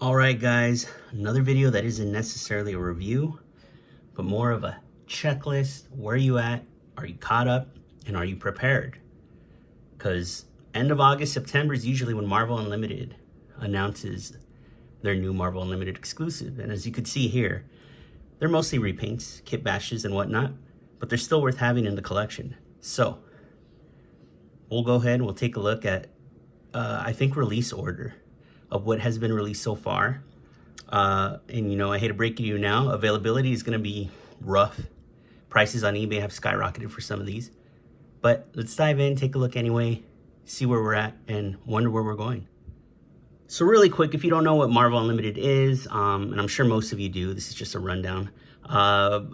All right, guys, another video that isn't necessarily a review, but more of a checklist. Where are you at? Are you caught up? And are you prepared? Because end of August, September is usually when Marvel Unlimited announces their new Marvel Unlimited exclusive. And as you can see here, they're mostly repaints, kit bashes, and whatnot, but they're still worth having in the collection. So we'll go ahead and we'll take a look at, I think, release order of what has been released so far. And you know, I hate to break it to you now, availability is going to be rough. Prices on eBay have skyrocketed for some of these. But let's dive in, take a look anyway, see where we're at, and wonder where we're going. So really quick, if you don't know what Marvel Unlimited is, and I'm sure most of you do, this is just a rundown.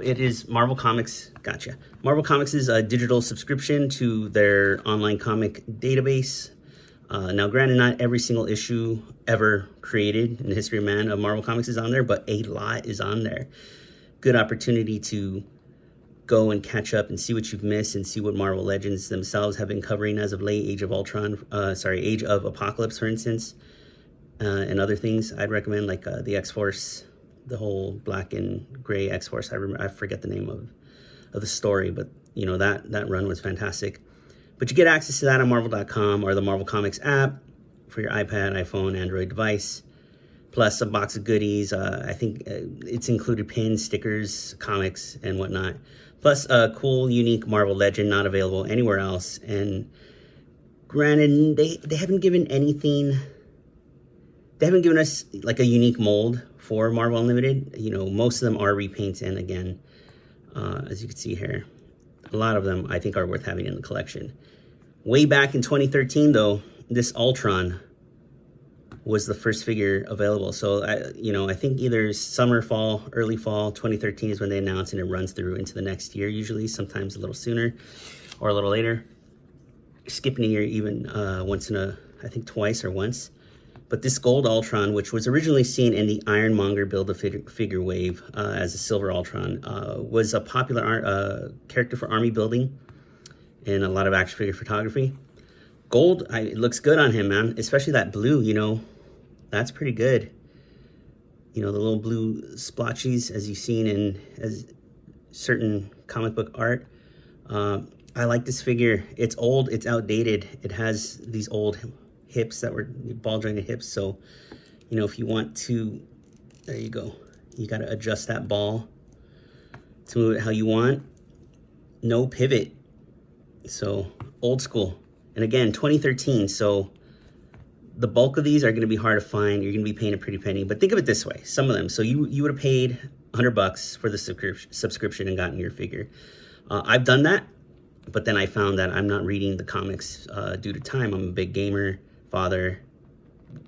It is Marvel Comics, gotcha. Marvel Comics is a digital subscription to their online comic database. Now, granted, not every single issue ever created in the history of man of Marvel Comics is on there, but a lot is on there. Good opportunity to go and catch up and see what you've missed and see what Marvel Legends themselves have been covering as of late. Age of Apocalypse, for instance, and other things I'd recommend, like the X-Force, the whole black and gray X-Force. I forget the name of the story, but you know, that run was fantastic. But you get access to that on Marvel.com or the Marvel Comics app for your iPad, iPhone, Android device. Plus a box of goodies. I think it's included pins, stickers, comics, and whatnot. Plus a cool, unique Marvel Legend not available anywhere else. And granted, they haven't given anything. They haven't given us like a unique mold for Marvel Unlimited. You know, most of them are repaints. And again, as you can see here, a lot of them I think are worth having in the collection. Way back in 2013, though, this Ultron was the first figure available. So, I think either summer, fall, early fall 2013 is when they announced, and it runs through into the next year, usually, sometimes a little sooner or a little later. Skipping a year even I think twice or once. But this gold Ultron, which was originally seen in the Ironmonger Build-A-Figure wave as a silver Ultron, was a popular character for army building and a lot of action figure photography. Gold, it looks good on him, man. Especially that blue, you know, that's pretty good. You know, the little blue splotches, as you've seen in certain comic book art. I like this figure. It's old, it's outdated. It has these old hips that were ball jointed hips. So, you know, if you want to, there you go. You got to adjust that ball to move it how you want. No pivot. So old school. And again, 2013. So the bulk of these are going to be hard to find. You're going to be paying a pretty penny. But think of it this way. Some of them. So you would have paid $100 for the subscription and gotten your figure. I've done that. But then I found that I'm not reading the comics due to time. I'm a big gamer, father,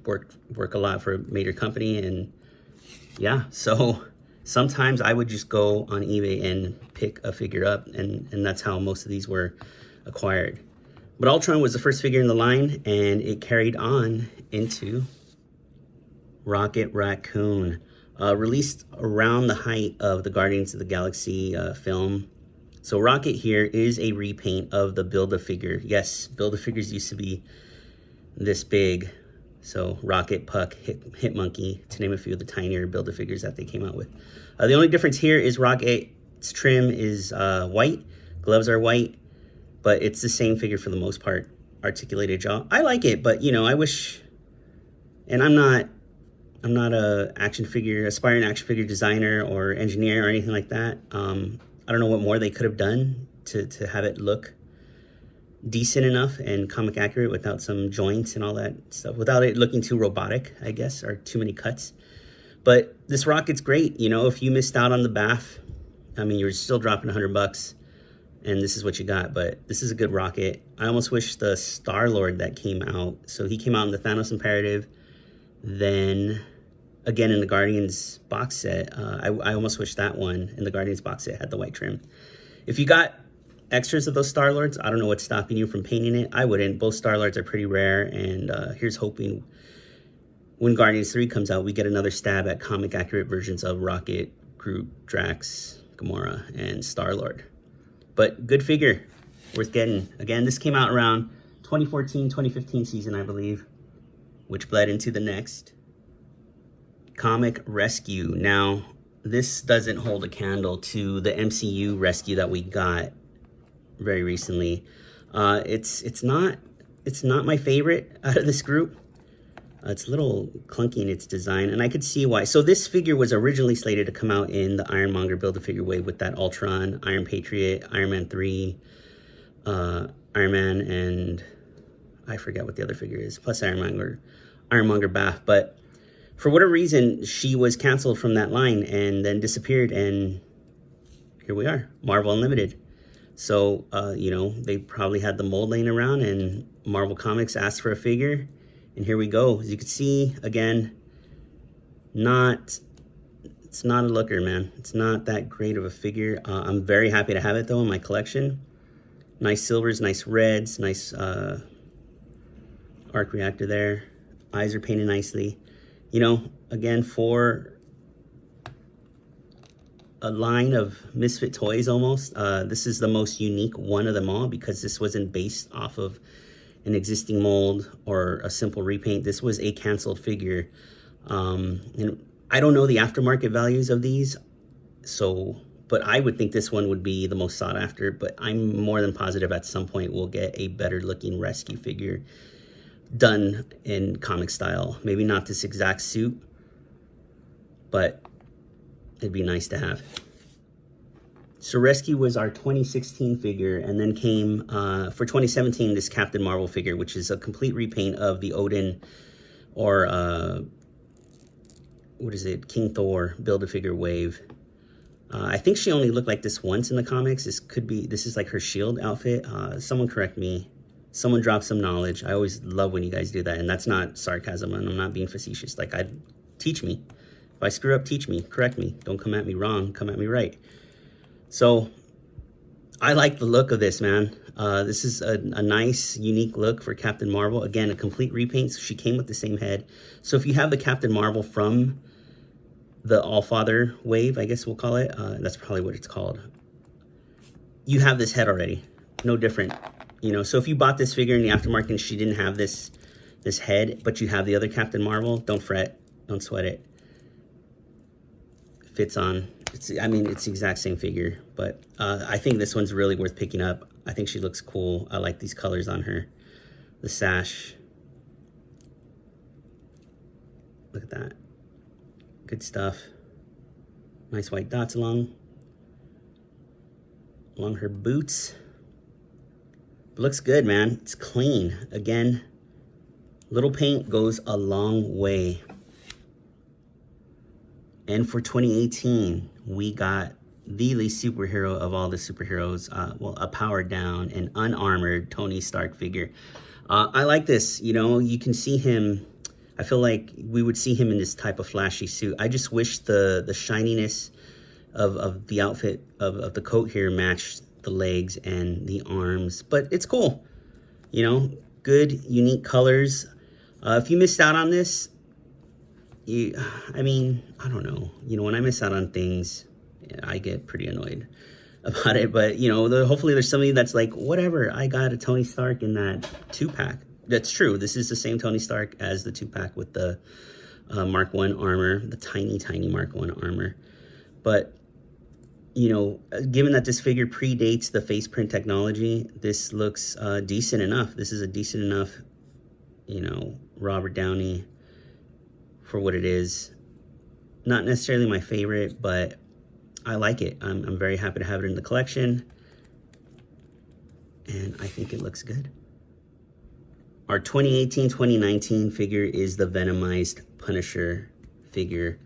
work a lot for a major company. And yeah, so sometimes I would just go on eBay and pick a figure up. And that's how most of these were acquired. But Ultron was the first figure in the line, and it carried on into Rocket Raccoon, released around the height of the Guardians of the Galaxy film. So Rocket here is a repaint of the Build-A-Figure. Yes, Build-A-Figures used to be this big. So Rocket, Puck, Hitmonkey, to name a few of the tinier Build-A-Figures that they came out with. The only difference here is Rocket's trim is white, gloves are white, but it's the same figure for the most part. Articulated jaw. I like it, but you know, I wish, and I'm not a aspiring action figure designer or engineer or anything like that. I don't know what more they could have done to have it look decent enough and comic accurate without some joints and all that stuff, without it looking too robotic, I guess, or too many cuts. But this Rocket's great. You know, if you missed out on the BAF, I mean, you're still dropping $100 and this is what you got, but this is a good Rocket. I almost wish the Star-Lord that came out, so he came out in the Thanos Imperative, then again in the Guardians box set. I almost wish that one in the Guardians box set had the white trim. If you got extras of those Star-Lords, I don't know what's stopping you from painting it. I wouldn't. Both Star-Lords are pretty rare, and here's hoping when Guardians 3 comes out, we get another stab at comic accurate versions of Rocket, Groot, Drax, Gamora, and Star-Lord. But good figure, worth getting. Again, this came out around 2014, 2015 season, I believe, which bled into the next. comic Rescue. Now, this doesn't hold a candle to the MCU Rescue that we got very recently. It's not my favorite out of this group. It's a little clunky in its design, and I could see why. So this figure was originally slated to come out in the Ironmonger Build-A-Figure wave with that Ultron, Iron Patriot, Iron Man 3, Iron Man, and I forget what the other figure is, plus Ironmonger Bath. But for whatever reason, she was canceled from that line and then disappeared, and here we are, Marvel Unlimited. So, you know, they probably had the mold laying around, and Marvel Comics asked for a figure. And here we go. As you can see, again, it's not a looker, man. It's not that great of a figure. I'm very happy to have it, though, in my collection. Nice silvers, nice reds, nice arc reactor there. Eyes are painted nicely. You know, again, for a line of misfit toys almost, this is the most unique one of them all, because this wasn't based off of an existing mold or a simple repaint. This was a canceled figure. And I don't know the aftermarket values of these, but I would think this one would be the most sought after. But I'm more than positive at some point we'll get a better looking Rescue figure done in comic style. Maybe not this exact suit, but it'd be nice to have. So Rescue was our 2016 figure, and then came for 2017 this Captain Marvel figure, which is a complete repaint of the Odin, or what is it, King Thor Build-A-Figure wave. I think she only looked like this once in the comics. This is like her shield outfit. Someone correct me. Someone drop some knowledge. I always love when you guys do that, and that's not sarcasm, and I'm not being facetious. Like, teach me. If I screw up, teach me, correct me. Don't come at me wrong, come at me right. So I like the look of this, man. This is a nice, unique look for Captain Marvel. Again, a complete repaint. So she came with the same head. So if you have the Captain Marvel from the All-Father wave, I guess we'll call it, that's probably what it's called, you have this head already. No different. You know, so if you bought this figure in the aftermarket and she didn't have this head, but you have the other Captain Marvel, don't fret, don't sweat it. Fits on. I mean, it's the exact same figure, but I think this one's really worth picking up. I think she looks cool. I like these colors on her. The sash. Look at that. Good stuff. Nice white dots along her boots. Looks good, man. It's clean. Again, little paint goes a long way. And for 2018, we got the least superhero of all the superheroes, well, a powered down and unarmored Tony Stark figure. I like this. You know, you can see him. I feel like we would see him in this type of flashy suit. I just wish the shininess of the outfit of the coat here matched the legs and the arms, but it's cool. You know, good, unique colors. If you missed out on this, I mean, I don't know. You know, when I miss out on things, I get pretty annoyed about it. But, you know, hopefully there's somebody that's like, whatever, I got a Tony Stark in that 2-pack. That's true. This is the same Tony Stark as the 2-pack with the Mark 1 armor, the tiny, tiny Mark 1 armor. But, you know, given that this figure predates the face print technology, this looks decent enough. This is a decent enough, you know, Robert Downey for what it is. Not necessarily my favorite, but I like it. I'm very happy to have it in the collection, and I think it looks good. Our 2018-2019 figure is the Venomized Punisher figure.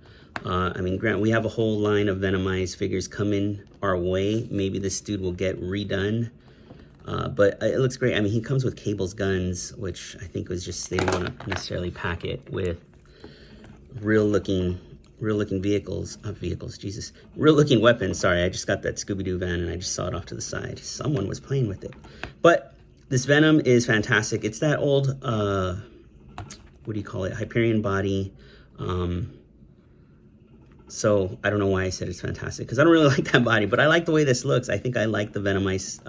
I mean, Grant, we have a whole line of Venomized figures coming our way. Maybe this dude will get redone, but it looks great. I mean, he comes with Cable's guns, which I think was just, they didn't want to necessarily pack it with real looking real looking weapons. Sorry, I just got that Scooby-Doo van and I just saw it off to the side. Someone was playing with it. But this Venom is fantastic. It's that old, what do you call it, Hyperion body. So I don't know why I said it's fantastic, because I don't really like that body, but I like the way this looks. I think I like the Venomized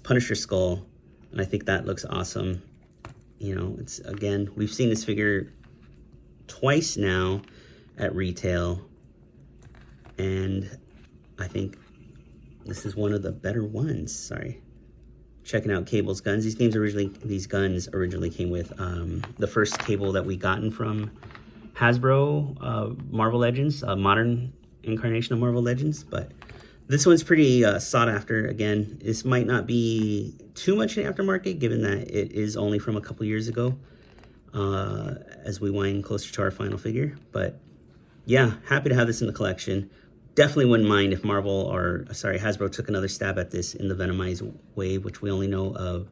Punisher skull, and I think that looks awesome. You know, it's, again, we've seen this figure twice now at retail, and I think this is one of the better ones. Sorry. Checking out Cable's guns. These guns originally came with the first Cable that we gotten from Hasbro, Marvel Legends, a modern incarnation of Marvel Legends. But this one's pretty sought after. Again, this might not be too much in the aftermarket, given that it is only from a couple years ago, as we wind closer to our final figure. But yeah, happy to have this in the collection. Definitely wouldn't mind if Hasbro took another stab at this in the Venomized wave, which we only know of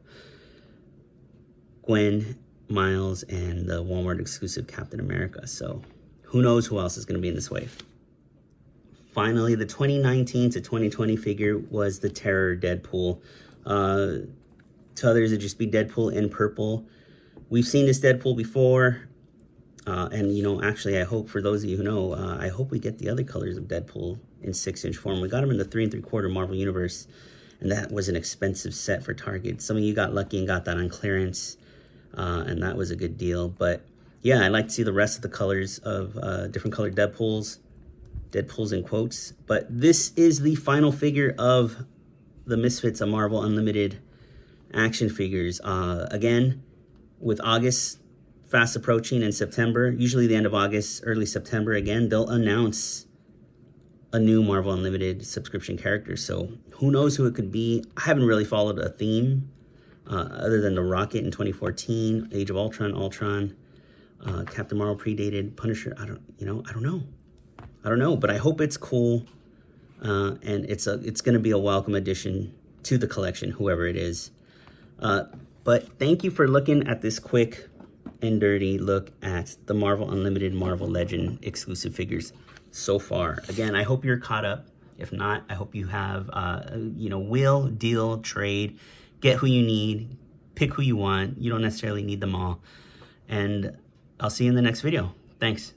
Gwen, Miles, and the Walmart exclusive Captain America. So who knows who else is going to be in this wave. Finally, the 2019 to 2020 figure was the Terror Deadpool. To others, it'd just be Deadpool in purple. We've seen this Deadpool before. And, you know, actually, I hope, for those of you who know, I hope we get the other colors of Deadpool in 6-inch form. We got them in the 3 3/4 Marvel Universe, and that was an expensive set for Target. Some of you got lucky and got that on clearance, and that was a good deal. But, yeah, I'd like to see the rest of the colors of different colored Deadpools in quotes. But this is the final figure of the Misfits of Marvel Unlimited action figures. Again, with August fast approaching in September, usually the end of August, early September, again, they'll announce a new Marvel Unlimited subscription character. So who knows who it could be. I haven't really followed a theme other than the Rocket in 2014, Age of Ultron, Captain Marvel predated, Punisher. I don't know, but I hope it's cool, and it's going to be a welcome addition to the collection, whoever it is. But thank you for looking at this quick and dirty look at the Marvel Unlimited Marvel Legend exclusive figures so far. Again, I hope you're caught up. If not, I hope you have, wheel, deal, trade, get who you need, pick who you want. You don't necessarily need them all. And I'll see you in the next video. Thanks.